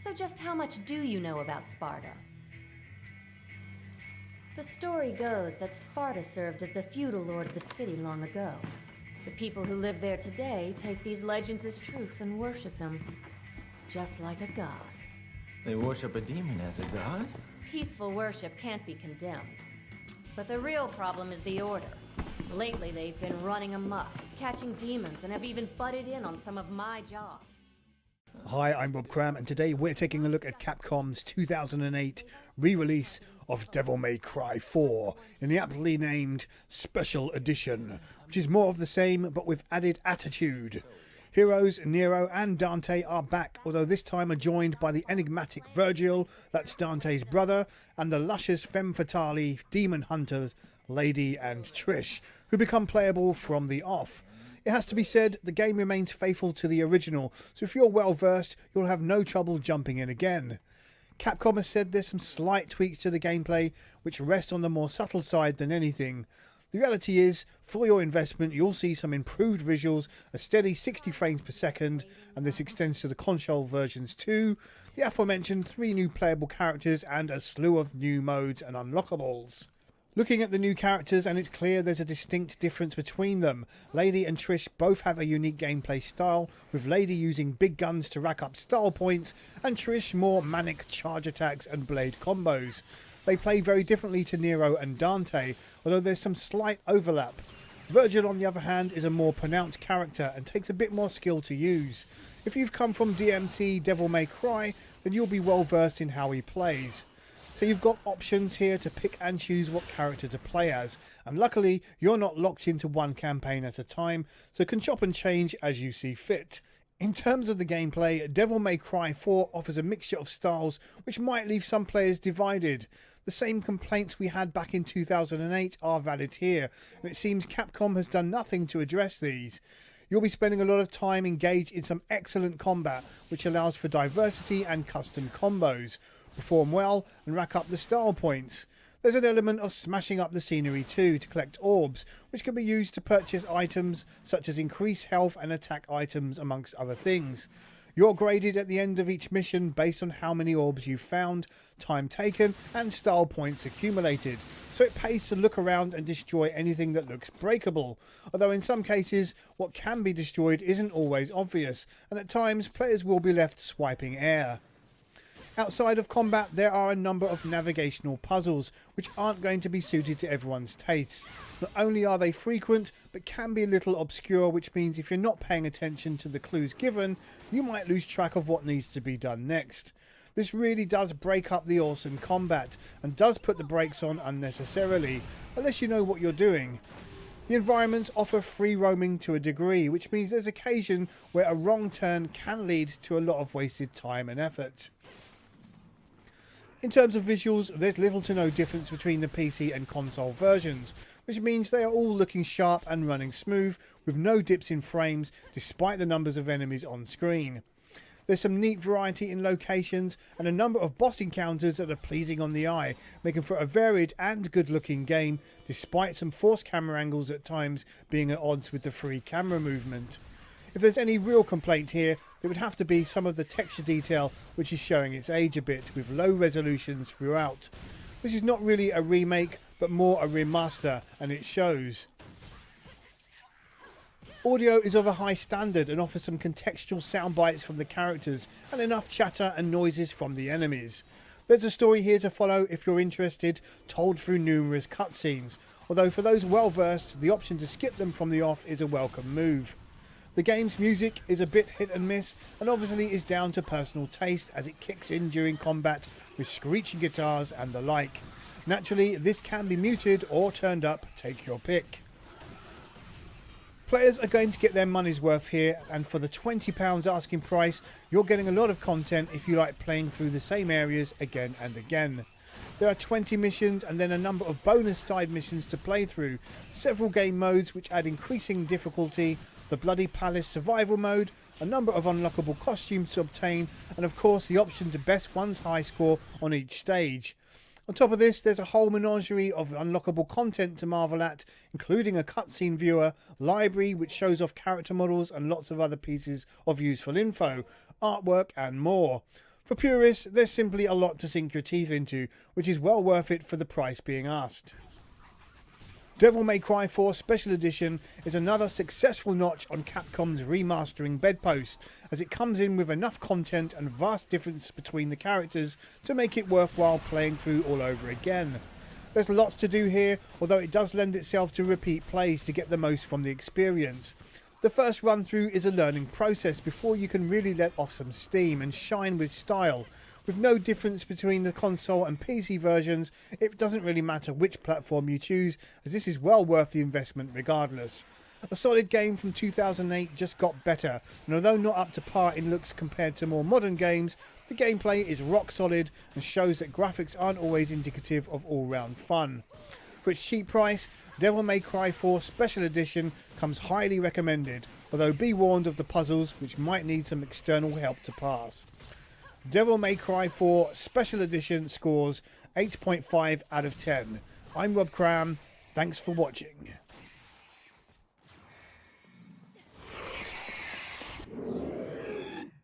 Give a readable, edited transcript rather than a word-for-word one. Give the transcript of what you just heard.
So just how much do you know about Sparta? The story goes that Sparta served as the feudal lord of the city long ago. The people who live there today take these legends as truth and worship them, just like a god. They worship a demon as a god? Peaceful worship can't be condemned. But the real problem is the Order. Lately, they've been running amok, catching demons, and have even butted in on some of my jobs. Hi, I'm Rob Cram, and today we're taking a look at Capcom's 2008 re-release of Devil May Cry 4 in the aptly named Special Edition, which is more of the same but with added attitude. Heroes Nero and Dante are back, although this time are joined by the enigmatic Virgil, that's Dante's brother, and the luscious femme fatale demon hunters Lady and Trish, who become playable from the off. It has to be said, the game remains faithful to the original, so if you're well versed, you'll have no trouble jumping in again. Capcom has said there's some slight tweaks to the gameplay, which rest on the more subtle side than anything. The reality is, for your investment, you'll see some improved visuals, a steady 60 frames per second, and this extends to the console versions too, the aforementioned 3 new playable characters, and a slew of new modes and unlockables. Looking at the new characters, and it's clear there's a distinct difference between them. Lady and Trish both have a unique gameplay style, with Lady using big guns to rack up style points, and Trish more manic charge attacks and blade combos. They play very differently to Nero and Dante, although there's some slight overlap. Virgil, on the other hand, is a more pronounced character and takes a bit more skill to use. If you've come from DMC Devil May Cry, then you'll be well versed in how he plays. So you've got options here to pick and choose what character to play as, and luckily you're not locked into one campaign at a time, so can chop and change as you see fit. In terms of the gameplay, Devil May Cry 4 offers a mixture of styles which might leave some players divided. The same complaints we had back in 2008 are valid here, and it seems Capcom has done nothing to address these. You'll be spending a lot of time engaged in some excellent combat, which allows for diversity and custom combos. Perform well and rack up the style points. There's an element of smashing up the scenery too to collect orbs, which can be used to purchase items such as increased health and attack items amongst other things. You're graded at the end of each mission based on how many orbs you've found, time taken and style points accumulated, so it pays to look around and destroy anything that looks breakable, although in some cases what can be destroyed isn't always obvious, and at times players will be left swiping air. Outside of combat, there are a number of navigational puzzles which aren't going to be suited to everyone's tastes. Not only are they frequent, but can be a little obscure, which means if you're not paying attention to the clues given, you might lose track of what needs to be done next. This really does break up the awesome combat, and does put the brakes on unnecessarily, unless you know what you're doing. The environments offer free roaming to a degree, which means there's occasion where a wrong turn can lead to a lot of wasted time and effort. In terms of visuals, there's little to no difference between the PC and console versions, which means they are all looking sharp and running smooth, with no dips in frames despite the numbers of enemies on screen. There's some neat variety in locations and a number of boss encounters that are pleasing on the eye, making for a varied and good looking game despite some forced camera angles at times being at odds with the free camera movement. If there's any real complaint here, there would have to be some of the texture detail, which is showing its age a bit, with low resolutions throughout. This is not really a remake, but more a remaster, and it shows. Audio is of a high standard and offers some contextual sound bites from the characters, and enough chatter and noises from the enemies. There's a story here to follow if you're interested, told through numerous cutscenes, although for those well versed, the option to skip them from the off is a welcome move. The game's music is a bit hit and miss, and obviously is down to personal taste as it kicks in during combat with screeching guitars and the like. Naturally, this can be muted or turned up, take your pick. Players are going to get their money's worth here, and for the £20 asking price, you're getting a lot of content if you like playing through the same areas again and again. There are 20 missions and then a number of bonus side missions to play through, several game modes which add increasing difficulty, the Bloody Palace survival mode, a number of unlockable costumes to obtain, and of course the option to best one's high score on each stage. On top of this, there's a whole menagerie of unlockable content to marvel at, including a cutscene viewer, library which shows off character models and lots of other pieces of useful info, artwork and more. For purists, there's simply a lot to sink your teeth into, which is well worth it for the price being asked. Devil May Cry 4 Special Edition is another successful notch on Capcom's remastering bedpost, as it comes in with enough content and vast difference between the characters to make it worthwhile playing through all over again. There's lots to do here, although it does lend itself to repeat plays to get the most from the experience. The first run through is a learning process before you can really let off some steam and shine with style. With no difference between the console and PC versions, it doesn't really matter which platform you choose, as this is well worth the investment regardless. A solid game from 2008 just got better, and although not up to par in looks compared to more modern games, the gameplay is rock solid and shows that graphics aren't always indicative of all-round fun. For its cheap price, Devil May Cry 4 Special Edition comes highly recommended, although be warned of the puzzles which might need some external help to pass. Devil May Cry 4 Special Edition scores 8.5 out of 10. I'm Rob Cram, thanks for watching.